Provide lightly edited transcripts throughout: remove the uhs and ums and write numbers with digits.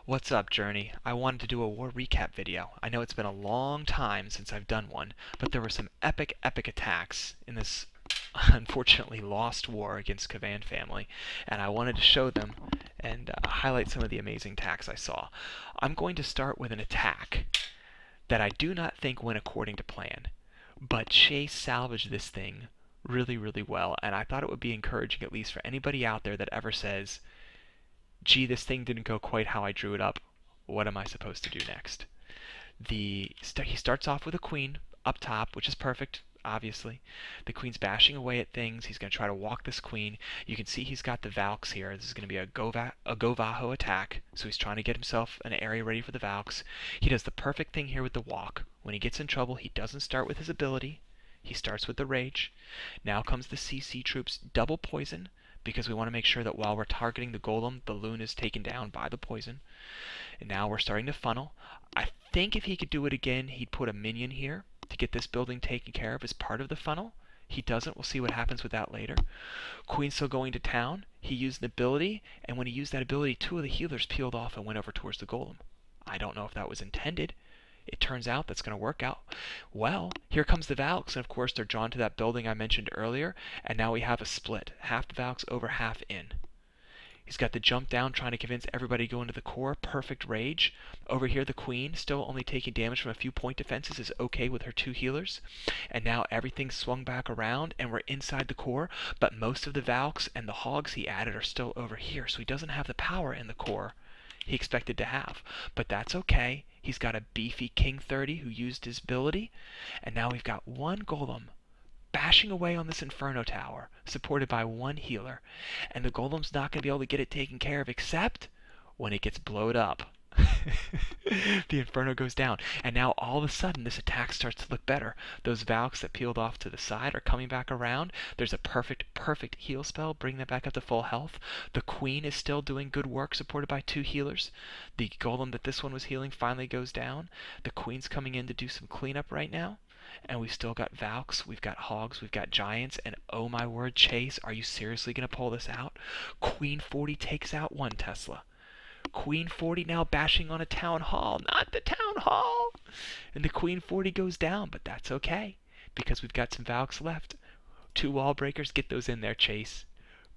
What's up, Journey? I wanted to do a war recap video. I know it's been a long time since I've done one, but there were some epic attacks in this unfortunately lost war against Kvan family, and I wanted to show them and highlight some of the amazing attacks I saw. I'm going to start with an attack that I do not think went according to plan, but Chase salvaged this thing really well, and I thought it would be encouraging, at least for anybody out there that ever says, gee, this thing didn't go quite how I drew it up. What am I supposed to do next? He starts off with a queen up top, which is perfect, obviously. The queen's bashing away at things. He's going to try to walk this queen. You can see he's got the Valks here. This is going to be a GoVaHo attack, so he's trying to get himself an area ready for the Valks. He does the perfect thing here with the walk. When he gets in trouble, he doesn't start with his ability. He starts with the rage. Now comes the CC troops, double poison, because we want to make sure that while we're targeting the golem, the loon is taken down by the poison. And now we're starting to funnel. I think if he could do it again, he'd put a minion here to get this building taken care of as part of the funnel. He doesn't. We'll see what happens with that later. Queen's still going to town. He used an ability, and when he used that ability, two of the healers peeled off and went over towards the golem. I don't know if that was intended. It turns out that's going to work out. Well, here comes the Valks, and of course they're drawn to that building I mentioned earlier, and now we have a split. Half the Valks over, half in. He's got the jump down, trying to convince everybody to go into the core. Perfect rage. Over here, the queen, still only taking damage from a few point defenses, is okay with her two healers. And now everything's swung back around, and we're inside the core, but most of the Valks and the hogs he added are still over here, so he doesn't have the power in the core he expected to have. But that's okay. He's got a beefy King 30 who used his ability, and now we've got one golem bashing away on this Inferno Tower, supported by one healer, and the golem's not going to be able to get it taken care of except when it gets blowed up. The Inferno goes down, and now all of a sudden this attack starts to look better. Those Valks that peeled off to the side are coming back around. There's a perfect heal spell, bring them back up to full health. The Queen is still doing good work, supported by two healers. The golem that this one was healing finally goes down. The Queen's coming in to do some cleanup right now. And we've still got Valks, we've got Hogs, we've got Giants, and oh my word, Chase, are you seriously going to pull this out? Queen 40 takes out one Tesla. Queen 40 now bashing on a town hall. Not the town hall! And the Queen 40 goes down, but that's okay, because we've got some Valks left. Two wall breakers, get those in there, Chase.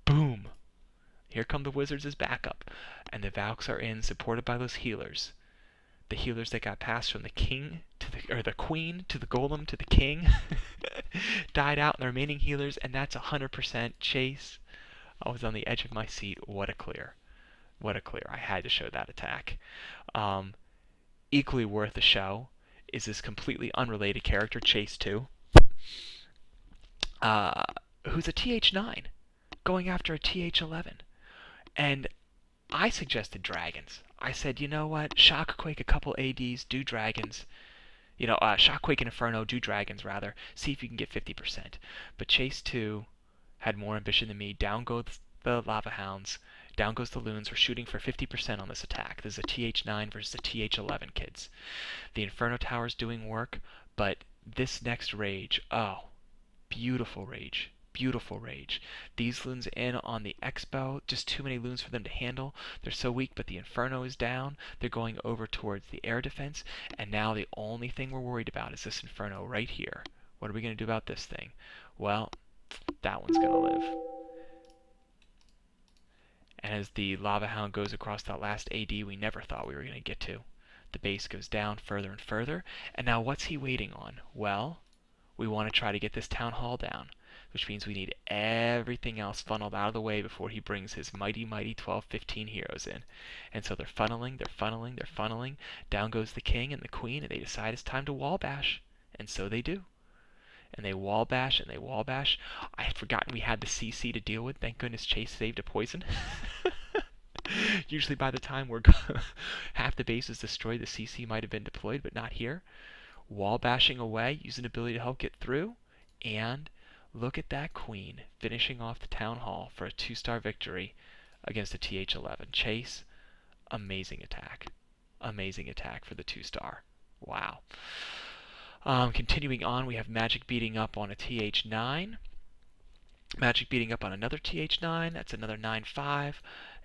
Boom! Here come the Wizards as backup, and the Valks are in, supported by those healers. The healers that got passed from the king to the queen to the golem to the king died out, and the remaining healers, and that's 100% Chase. I was on the edge of my seat. What a clear. What a clear. I had to show that attack. Equally worth a show is this completely unrelated character, Chase 2, who's a TH9 going after a TH11. And I suggested dragons. I said, you know what, Shockquake a couple ADs, do dragons. You know, Shockquake and Inferno, do dragons rather. See if you can get 50%. But Chase 2 had more ambition than me. Down goes the Lava Hounds. Down goes the Loons. We're shooting for 50% on this attack. This is a TH9 versus a TH11, kids. The Inferno Tower's doing work, but this next rage, oh, beautiful rage. Beautiful rage. These loons in on the Expo, just too many loons for them to handle. They're so weak, but the Inferno is down. They're going over towards the air defense, and now the only thing we're worried about is this Inferno right here. What are we going to do about this thing? Well, that one's going to live. And as the Lava Hound goes across that last AD we never thought we were going to get to, the base goes down further and further, and now what's he waiting on? Well, we want to try to get this Town Hall down, which means we need everything else funneled out of the way before he brings his mighty 12-15 heroes in. And so they're funneling. Down goes the king and the queen, and they decide it's time to wall bash. And so they do. And they wall bash. I had forgotten we had the CC to deal with. Thank goodness Chase saved a poison. Usually by the time we're half the base is destroyed, the CC might have been deployed, but not here. Wall bashing away, use an ability to help get through, and look at that queen finishing off the town hall for a 2-star victory against a TH11. Chase, amazing attack. Amazing attack for the 2-star. Wow. Continuing on, we have Magic beating up on a TH9. Magic beating up on another TH9. That's another 9-5.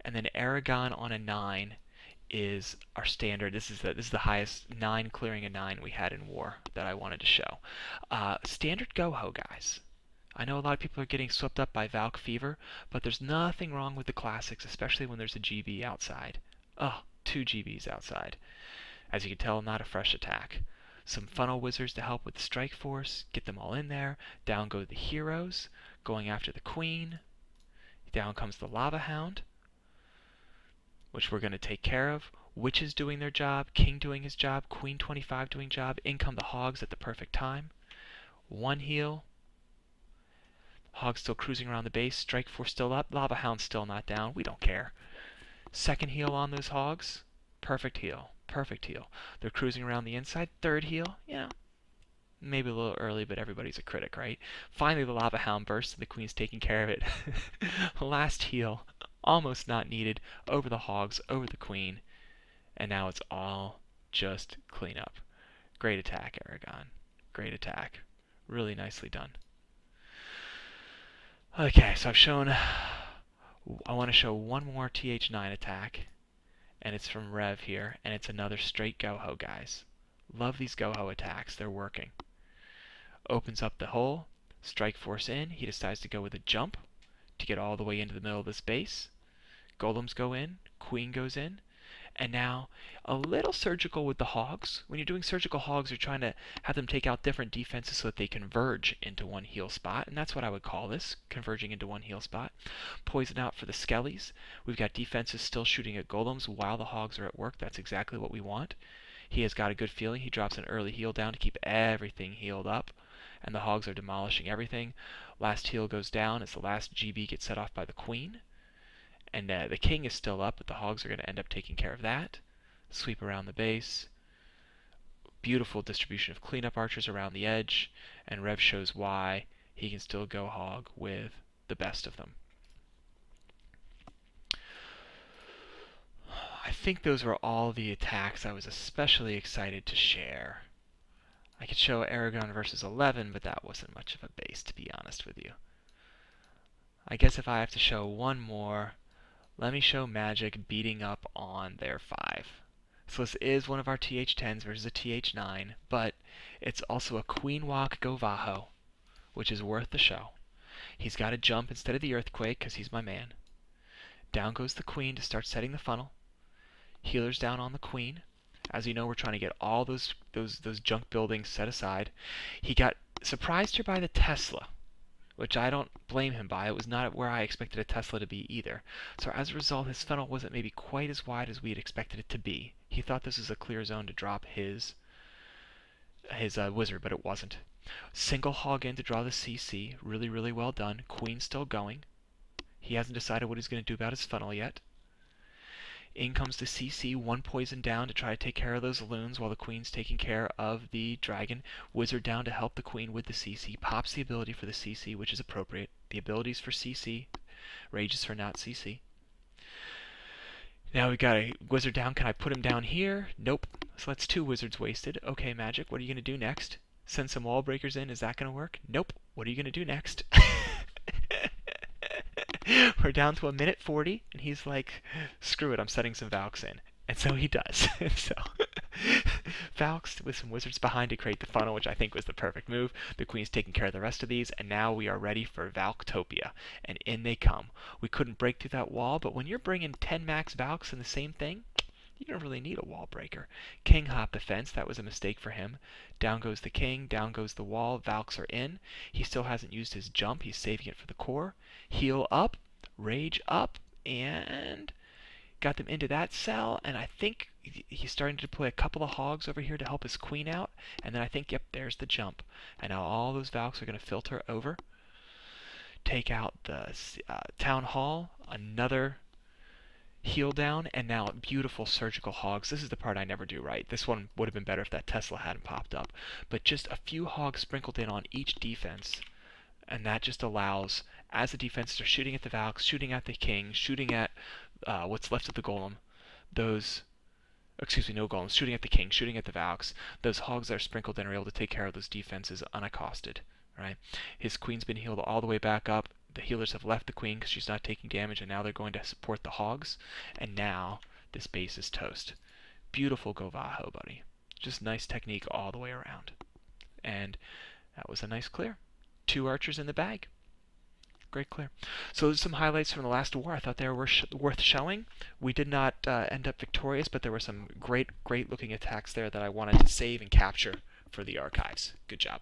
And then Eragon on a 9 is our standard. This is the highest 9 clearing a 9 we had in war that I wanted to show. Standard GoHo, guys. I know a lot of people are getting swept up by Valk fever, but there's nothing wrong with the classics, especially when there's a GB outside. Oh, 2 GBs outside. As you can tell, not a fresh attack. Some funnel wizards to help with the strike force, get them all in there. Down go the heroes, going after the queen. Down comes the lava hound, which we're going to take care of. Witches doing their job, king doing his job, queen 25 doing job. In come the hogs at the perfect time. 1 heal. Hog still cruising around the base. Strike force still up. Lava hound still not down. We don't care. 2nd heal on those hogs. Perfect heal. Perfect heal. They're cruising around the inside. 3rd heal. Maybe a little early, but everybody's a critic, right? Finally, the lava hound bursts, and the queen's taking care of it. Last heal. Almost not needed. Over the hogs, over the queen. And now it's all just cleanup. Great attack, Eragon. Great attack. Really nicely done. Okay, so I want to show one more TH9 attack, and it's from Rev here, and it's another straight GoHo, guys. Love these GoHo attacks, they're working. Opens up the hole, strike force in, he decides to go with a jump to get all the way into the middle of this base. Golems go in, queen goes in, and now a little surgical with the hogs. When you're doing surgical hogs, you're trying to have them take out different defenses so that they converge into one heal spot, and that's what I would call this, converging into one heal spot. Poison out for the skellies. We've got defenses still shooting at golems while the hogs are at work. That's exactly what we want. He has got a good feeling. He drops an early heal down to keep everything healed up, and the hogs are demolishing everything. Last heal goes down as the last GB gets set off by the queen. And the king is still up, but the hogs are going to end up taking care of that. Sweep around the base. Beautiful distribution of cleanup archers around the edge. And Rev shows why he can still go hog with the best of them. I think those were all the attacks I was especially excited to share. I could show Eragon versus 11, but that wasn't much of a base, to be honest with you. I guess if I have to show one more, let me show Magic beating up on their 5. So this is one of our TH10s versus a TH9, but it's also a Queenwalk GoVaHo, which is worth the show. He's got to jump instead of the earthquake because he's my man. Down goes the queen to start setting the funnel. Healers down on the queen. As you know, we're trying to get all those junk buildings set aside. He got surprised here by the Tesla, which I don't blame him by. It was not where I expected a Tesla to be either. So as a result, his funnel wasn't maybe quite as wide as we had expected it to be. He thought this was a clear zone to drop his wizard, but it wasn't. Single hog in to draw the CC. Really, really well done. Queen still going. He hasn't decided what he's going to do about his funnel yet. In comes the CC, 1 poison down to try to take care of those loons while the queen's taking care of the dragon. Wizard down to help the queen with the CC. Pops the ability for the CC, which is appropriate. The abilities for CC. Rages for not CC. Now we've got a wizard down. Can I put him down here? Nope. So that's 2 wizards wasted. Okay, Magic, what are you going to do next? Send some wall breakers in. Is that going to work? Nope. What are you going to do next? We're down to 1:40, and he's like, screw it, I'm setting some Valks in. And so he does. So Valks with some wizards behind to create the funnel, which I think was the perfect move. The queen's taking care of the rest of these, and now we are ready for Valktopia. And in they come. We couldn't break through that wall, but when you're bringing 10 max Valks in the same thing, you don't really need a wall breaker. King hopped the fence. That was a mistake for him. Down goes the king. Down goes the wall. Valks are in. He still hasn't used his jump. He's saving it for the core. Heal up. Rage up. And got them into that cell. And I think he's starting to deploy a couple of hogs over here to help his queen out. And then I think, yep, there's the jump. And now all those Valks are going to filter over. Take out the town hall. Another heal down, and now beautiful surgical hogs. This is the part I never do right. This one would have been better if that Tesla hadn't popped up. But just a few hogs sprinkled in on each defense, and that just allows, as the defenses are shooting at the Valks, shooting at the king, shooting at what's left of the golem, those, excuse me, no golems, shooting at the king, shooting at the Valks, those hogs that are sprinkled in are able to take care of those defenses unaccosted. Right? His queen's been healed all the way back up. The healers have left the queen because she's not taking damage, and now they're going to support the hogs. And now this base is toast. Beautiful GoVaHo, buddy. Just nice technique all the way around. And that was a nice clear. 2 archers in the bag. Great clear. So those are some highlights from the last war. I thought they were worth showing. We did not end up victorious, but there were some great looking attacks there that I wanted to save and capture for the archives. Good job.